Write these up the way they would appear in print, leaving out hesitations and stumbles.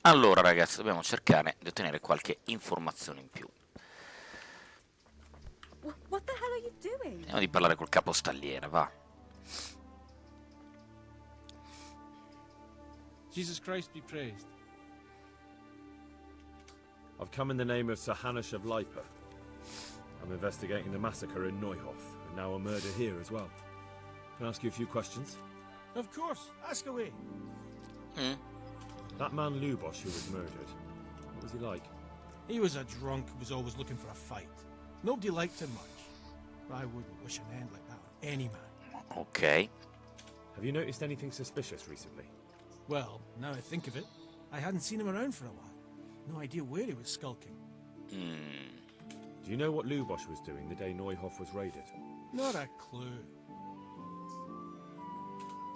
Allora ragazzi, dobbiamo cercare di ottenere qualche informazione in più. What the hell are you doing? Vediamo di parlare col capostalliere, va. Jesus Christ be praised. I've come in the name of Sir Hanush of Lipa. I'm investigating the massacre in Neuhof, and now a murder here as well. Can I ask you a few questions? Of course, ask away. That man Lubosh who was murdered, what was he like? He was a drunk who was always looking for a fight. Nobody liked him much. But I wouldn't wish an end like that on any man. Ok. Have you noticed anything suspicious recently? Well, now I think of it, I hadn't seen him around for a while. No idea where he was skulking. Do you know what Lubosh was doing the day Neuhof was raided? Not a clue.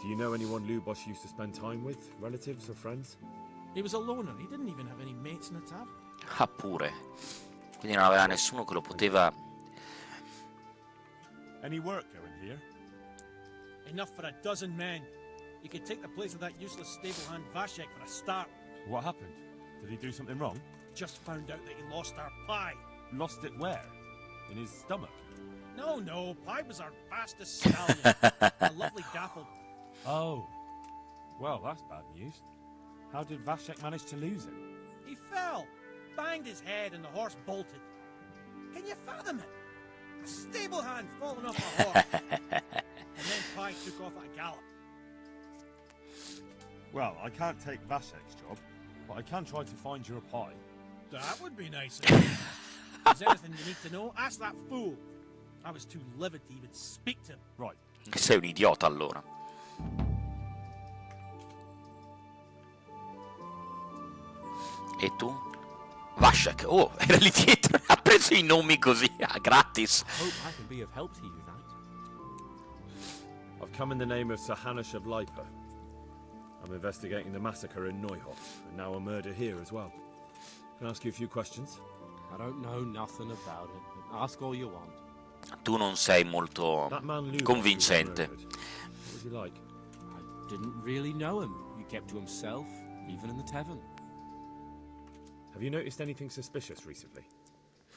Do you know anyone Lubosh used to spend time with? Relatives or friends? He was a loner. He didn't even have any mates in the tavern. Ah, pure. Quindi non aveva nessuno che lo poteva... Any work going here? Enough for a dozen men. He could take the place of that useless stable hand Vashek for a start. What happened? Did he do something wrong? Just found out that he lost our pie. Lost it where? In his stomach? No, Pie was our fastest stallion. A lovely dappled. Oh. Well, that's bad news. How did Vashek manage to lose him? He fell, banged his head, and the horse bolted. Can you fathom it? A stable hand falling off a horse. And then Pie took off at a gallop. Well, I can't take Vashek's job, but I can try to find your pie. That would be nice of you. If there's anything you need to know, ask that fool. I was too livid to even speak to him. Right. Sei un idiota allora. E tu? Vashek, oh, era lì dietro, ha preso i nomi così, gratis. Hope I can be of help to you, Knight. I've come in the name of Sir Hanush of Lipa. I'm investigating the massacre in Neuhof, and now a murder here as well. Can I ask you a few questions? I don't know nothing about it, but ask all you want. Tu non sei molto That man Lubosh convincente. who was murdered, what was he like? I didn't really know him. He kept to himself, even in the tavern. Have you noticed anything suspicious recently?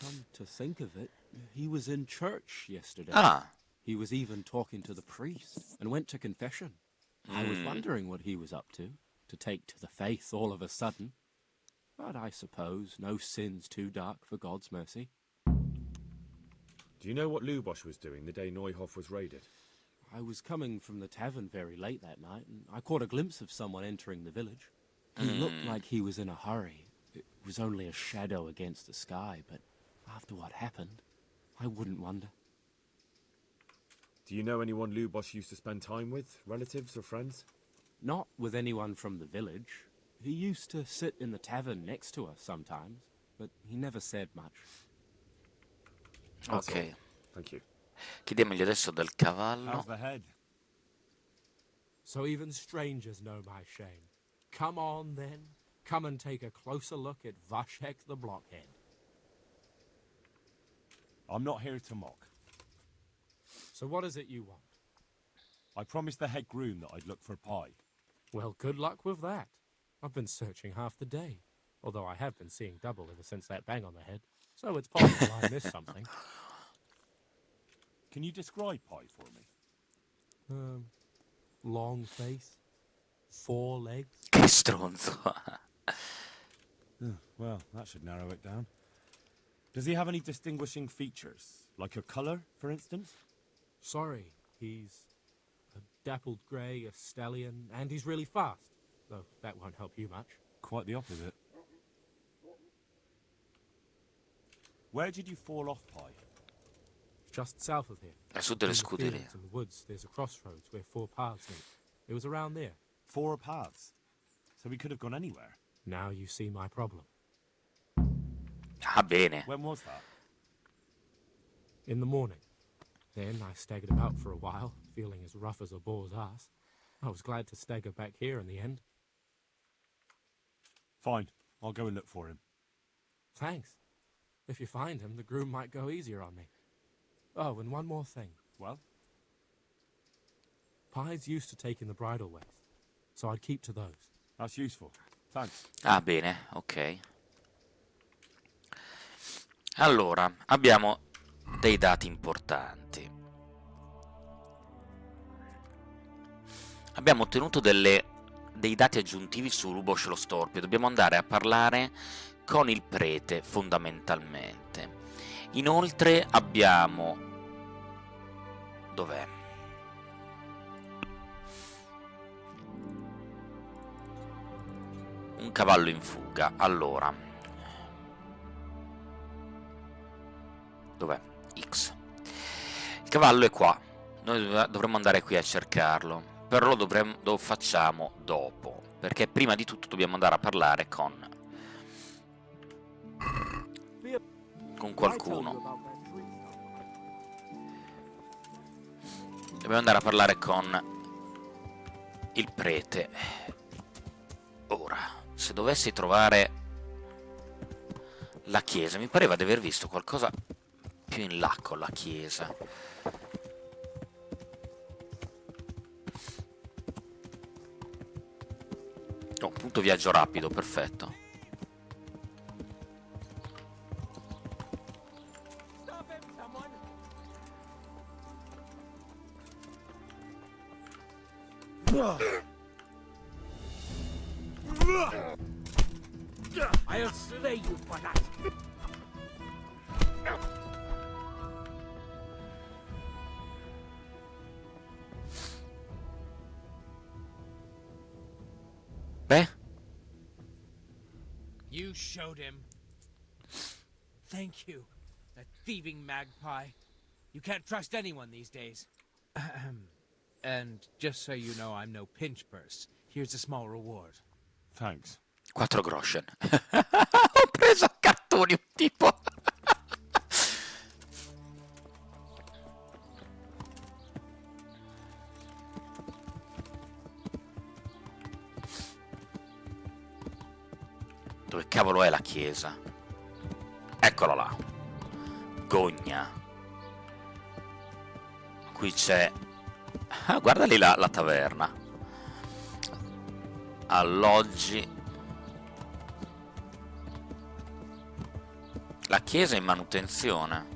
Come to think of it, he was in church yesterday. Ah, He was even talking to the priest and went to confession. I was wondering what he was up to take to the faith all of a sudden. But I suppose no sin's too dark for God's mercy. Do you know what Lubosh was doing the day Neuhof was raided? I was coming from the tavern very late that night, and I caught a glimpse of someone entering the village. He looked like he was in a hurry. It was only a shadow against the sky, but after what happened, I wouldn't wonder. Do you know anyone Lubosh used to spend time with? Relatives or friends? Not with anyone from the village. He used to sit in the tavern next to us sometimes, but he never said much. That's ok. all. Thank you. Chiediamogli adesso del cavallo. How's the head? So even strangers know my shame. Come on, then. Come and take a closer look at Vashek the Blockhead. I'm not here to mock. So what is it you want? I promised the head groom that I'd look for pie. Well, good luck with that. I've been searching half the day, although I have been seeing double ever since that bang on the head, so it's possible I missed something. Can you describe pie for me? Long face, 4 legs. Che stronzo. Well, that should narrow it down. Does he have any distinguishing features? Like a colour, for instance? Sorry, he's a dappled grey, a stallion, and he's really fast, though that won't help you much. Quite the opposite. Where did you fall off, Pie? Just south of here. A sud delle In the scuderie. fields and the woods, there's a crossroads where 4 paths meet. It was around there. 4 paths. So we could have gone anywhere. Now you see my problem. Ah, bene. When was that? In the morning. Then I staggered about for a while, feeling as rough as a boar's ass. I was glad to stagger back here in the end. Fine. I'll go and look for him. Thanks. If you find him, the groom might go easier on me. Oh, and one more thing. Well? Pies used to take in the bridal ways, so I'd keep to those. That's useful. Thanks. Ah, bene, ok. Allora, abbiamo dei dati importanti. Abbiamo ottenuto dei dati aggiuntivi su Luboš lo Storpio. Dobbiamo andare a parlare con il prete, fondamentalmente. Inoltre abbiamo... dov'è? Un cavallo in fuga. Allora... dov'è? X. Il cavallo è qua. Noi dovremmo andare qui a cercarlo. Però lo facciamo dopo, perché prima di tutto dobbiamo andare a parlare con qualcuno. Dobbiamo andare a parlare con il prete. Ora, se dovessi trovare la chiesa, mi pareva di aver visto qualcosa più in là con la chiesa. Oh, punto viaggio rapido, perfetto. I'll slay you for that. Beh? You showed him. Thank you, that thieving magpie. You can't trust anyone these days. And just so you know, I'm no pinch purse. Here's a small reward. Thanks. 4 groschen. Ho preso a cartoni un tipo. Dove cavolo è la chiesa? Eccola là. Gogna. Qui c'è... ah, guarda lì la taverna. Alloggi. La chiesa è in manutenzione.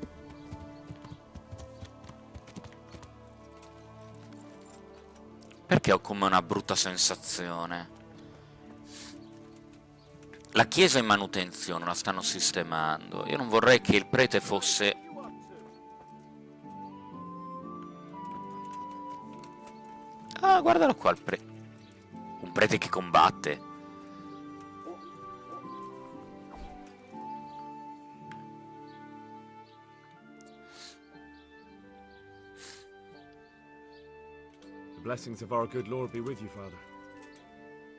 Perché ho come una brutta sensazione? La chiesa è in manutenzione, la stanno sistemando. Io non vorrei che il prete fosse... ah, guardalo qua, un prete che combatte. The blessings of our good Lord be with you, Father.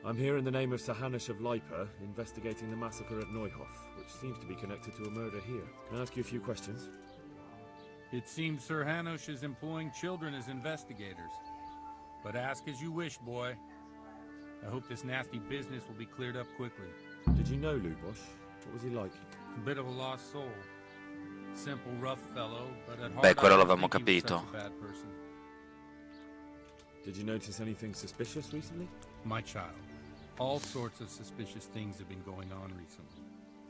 I'm here in the name of Sir Hanush of Lipa, investigating the massacre at Neuhof, which seems to be connected to a murder here. Can I ask you a few questions? It seems Sir Hanush is employing children as investigators. But ask as you wish, boy. I hope this nasty business will be cleared up quickly. Did you know Luboš? What was he like? A bit of a lost soul. Simple, rough fellow, but at heart Beh, quello I don't l'avevamo think he was capito. such a bad person. Did you notice anything suspicious recently? My child. All sorts of suspicious things have been going on recently.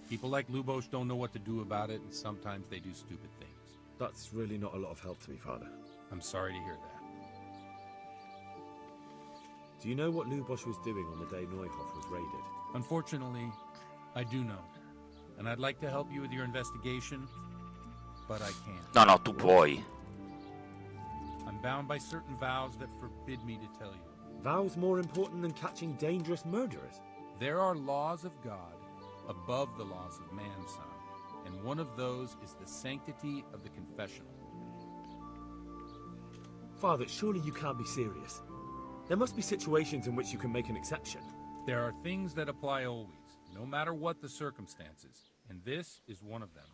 People like Luboš don't know what to do about it, and sometimes they do stupid things. That's really not a lot of help to me, Father. I'm sorry to hear that. Do you know what Luboš was doing on the day Neuhof was raided? Unfortunately, I do know. And I'd like to help you with your investigation, but I can't. No, no, tu puoi. I'm bound by certain vows that forbid me to tell you. Vows more important than catching dangerous murderers? There are laws of God above the laws of man, son. And one of those is the sanctity of the confessional. Father, surely you can't be serious. There must be situations in which you can make an exception. There are things that apply always, no matter what the circumstances. And this is one of them.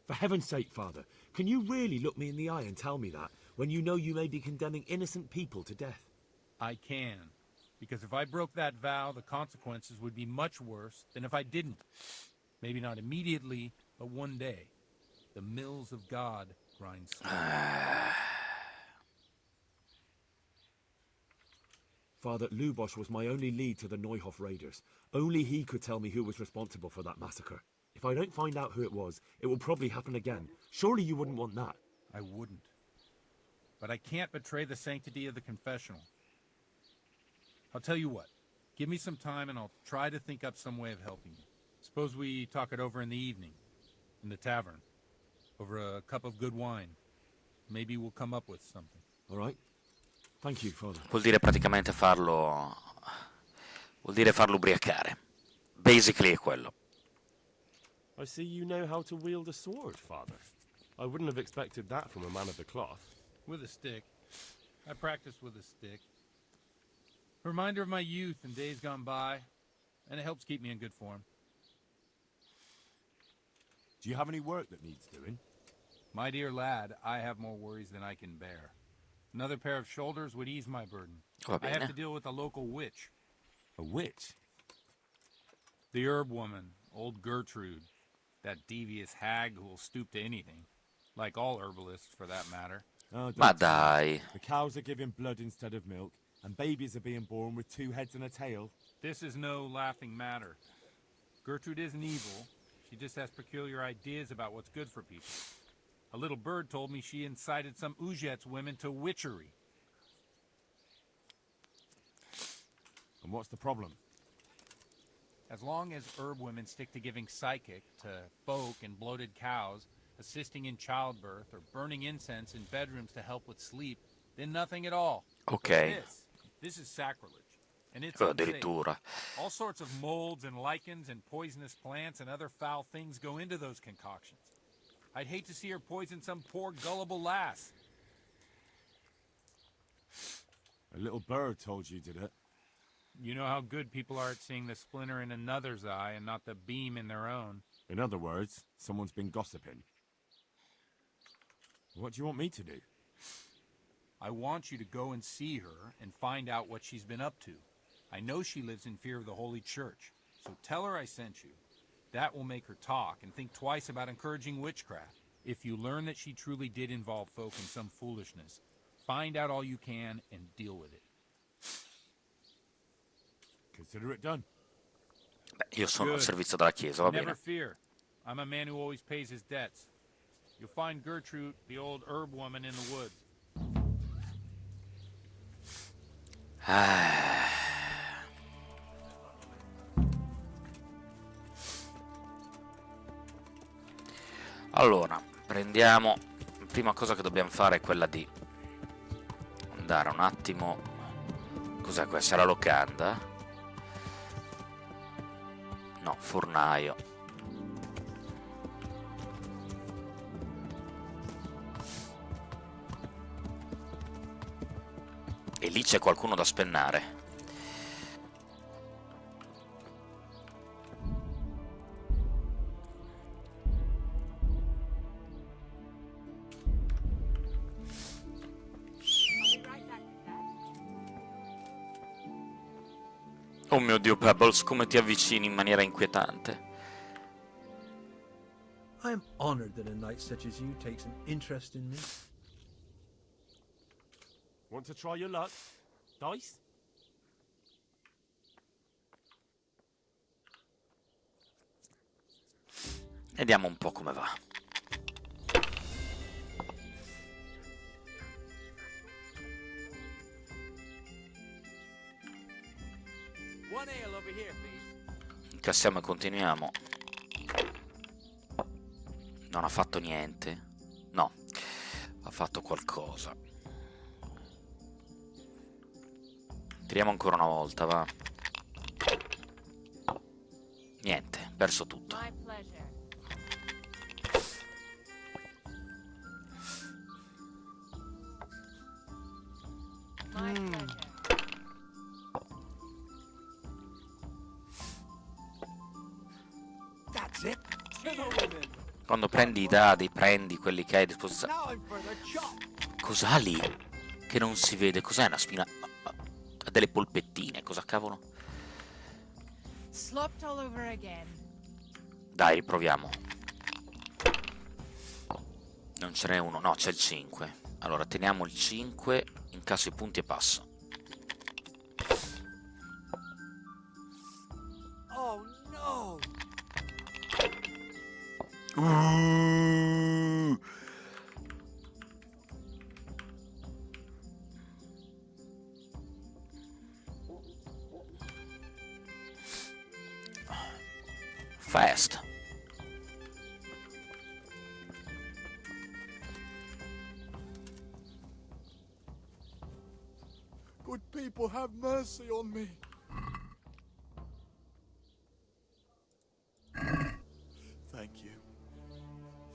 For heaven's sake, Father, can you really look me in the eye and tell me that, when you know you may be condemning innocent people to death? I can. Because if I broke that vow, the consequences would be much worse than if I didn't. Maybe not immediately, but one day. The mills of God grind slowly. Father, Lubosch was my only lead to the Neuhof raiders. Only he could tell me who was responsible for that massacre. If I don't find out who it was, it will probably happen again. Surely you wouldn't want that. I wouldn't. But I can't betray the sanctity of the confessional. I'll tell you what. Give me some time and I'll try to think up some way of helping you. Suppose we talk it over in the evening, in the tavern, over a cup of good wine. Maybe we'll come up with something. All right. Thank you, Father. Vuol dire praticamente farlo... vuol dire farlo ubriacare. Basically è quello. I see you know how to wield a sword, Father. I wouldn't have expected that from a man of the cloth. With a stick. I practice with a stick. Reminder of my youth and days gone by, and it helps keep me in good form. Do you have any work that needs doing? My dear lad, I have more worries than I can bear. Another pair of shoulders would ease my burden. Va I have bene. to deal with a local witch. A witch? The herb woman, old Gertrude. That devious hag who will stoop to anything. Like all herbalists, for that matter. Oh, don't Ma tell me. dai. The cows are giving blood instead of milk, and babies are being born with 2 heads and a tail. This is no laughing matter. Gertrude isn't evil. She just has peculiar ideas about what's good for people. A little bird told me she incited some Ujet's women to witchery. And what's the problem? As long as herb women stick to giving psychic to folk and bloated cows, assisting in childbirth, or burning incense in bedrooms to help with sleep, then nothing at all. Ok. This is sacrilege. And it's Oh, unsafe. addirittura. All sorts of molds and lichens and poisonous plants and other foul things go into those concoctions. I'd hate to see her poison some poor gullible lass. A little bird told you, did it? You know how good people are at seeing the splinter in another's eye and not the beam in their own. In other words, someone's been gossiping. What do you want me to do? I want you to go and see her and find out what she's been up to. I know she lives in fear of the Holy Church, so tell her I sent you. That will make her talk and think twice about encouraging witchcraft. If you learn that she truly did involve folk in some foolishness, find out all you can and deal with it. Consider it done. Beh, io sono al Good. servizio della chiesa, va Never bene. fear. I'm a man who always pays his debts. You'll find Gertrude, the old herb woman, in the woods. Allora, prendiamo... La prima cosa che dobbiamo fare è quella di andare un attimo... Cos'è questa? La locanda? No, fornaio. E lì c'è qualcuno da spennare. Oh mio Dio, Pebbles, come ti avvicini in maniera inquietante. I am honored that a knight such as you takes an interest in me. Want to try your luck? Dice? Vediamo un po' come va. One ale over here, please. Incassiamo e continuiamo. Non ha fatto niente. No, ha fatto qualcosa. Tiriamo ancora una volta, va. Niente, perso tutto. My pleasure. My pleasure. That's it. Quando prendi i dadi, prendi quelli che hai a disposizione. Now I'm for the chop. Cos'ha lì? Che non si vede. Cos'è una spina? Ha delle polpettine, cosa cavolo? Slopped all over again. Dai, riproviamo. Non ce n'è uno, no, c'è il 5. Allora, teniamo il 5, incasso i punti e passo. Fast. Good people, have mercy on me. Thank you.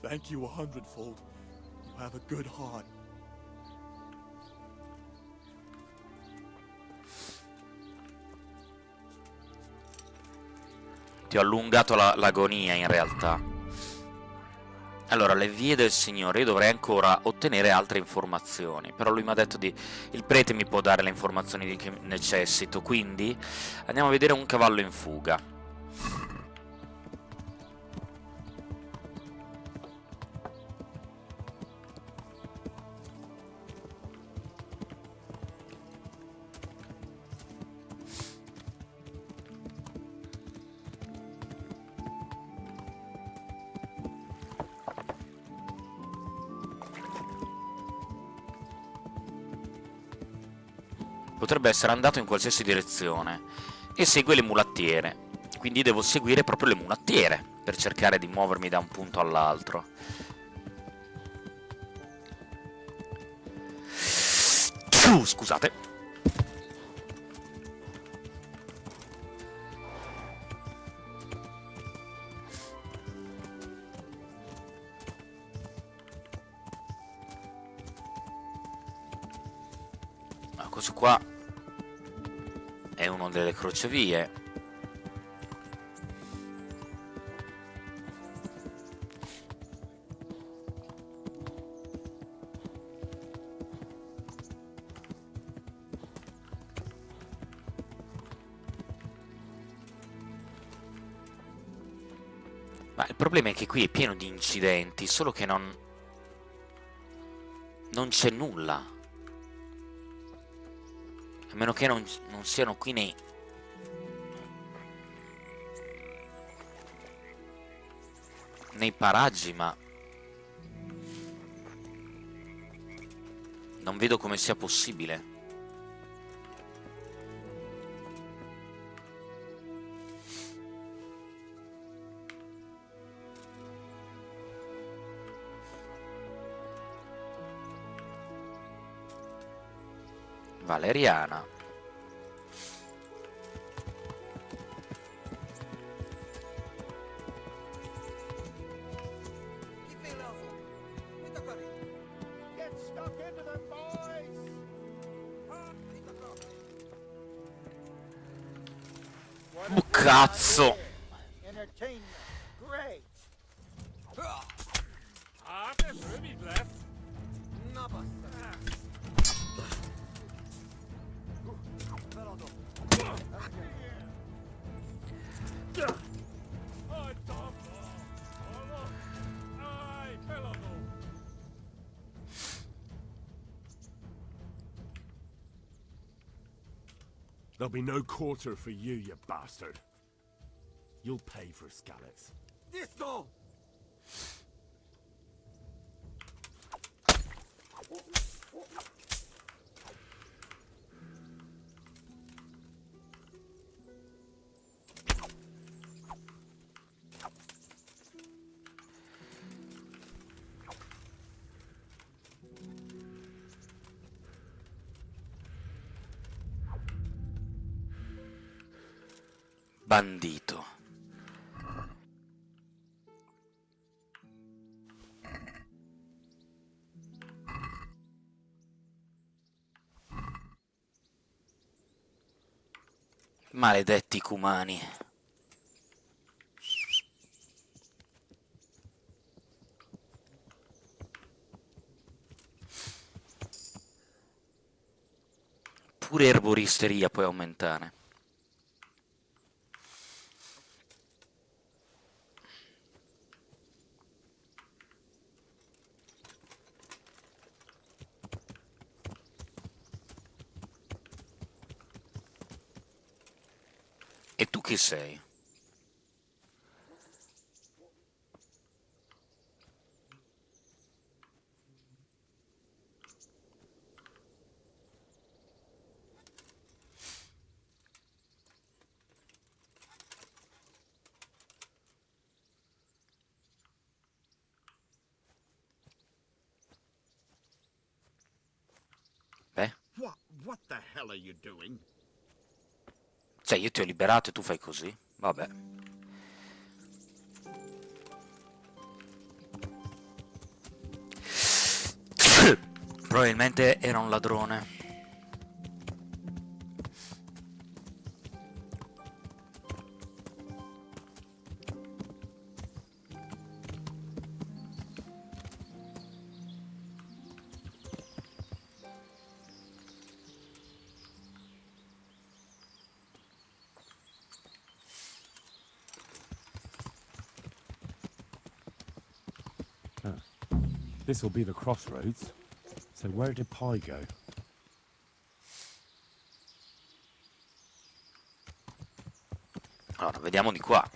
Thank you 100-fold. You have a good heart. Ti ho allungato l'agonia, in realtà. Allora, le vie del Signore. Io dovrei ancora ottenere altre informazioni, però lui mi ha detto di... il prete mi può dare le informazioni di che necessito, quindi andiamo a vedere un cavallo in fuga. Potrebbe essere andato in qualsiasi direzione e segue le mulattiere, quindi devo seguire proprio le mulattiere per cercare di muovermi da un punto all'altro. Scusate. Questo qua è uno delle crocevie. Ma il problema è che qui è pieno di incidenti, solo che non c'è nulla. A meno che non siano qui nei paraggi, ma non vedo come sia possibile. Valeriana. Oh, cazzo! There'll be no quarter for you, you bastard. You'll pay for Scallops. Disco! Bandito. Maledetti cumani. Pure erboristeria puoi aumentare. E tu chi sei? What the hell are you doing? Cioè, io ti ho liberato e tu fai così? Vabbè. Probabilmente era un ladrone. This will be the crossroads. So where did Pi go? Allora, vediamo di qua.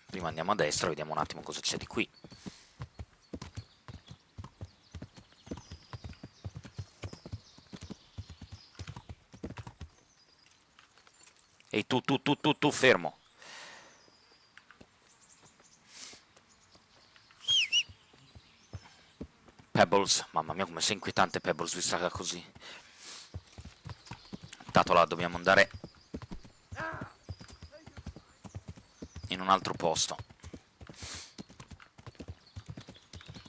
Prima andiamo a destra, vediamo un attimo cosa c'è di qui. Ehi, tu, fermo. Pebbles, mamma mia come sei inquietante Pebbles vista così. Intanto là dobbiamo andare in un altro posto.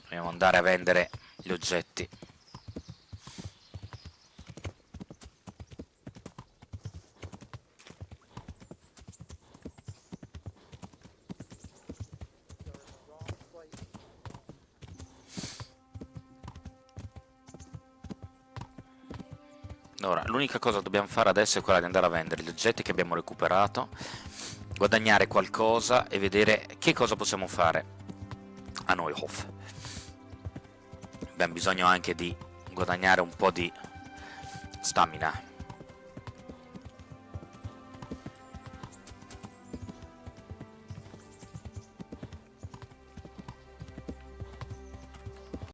Dobbiamo andare a vendere gli oggetti. Allora, l'unica cosa che dobbiamo fare adesso è quella di andare a vendere gli oggetti che abbiamo recuperato, guadagnare qualcosa e vedere che cosa possiamo fare a Neuhof. Abbiamo bisogno anche di guadagnare un po' di stamina.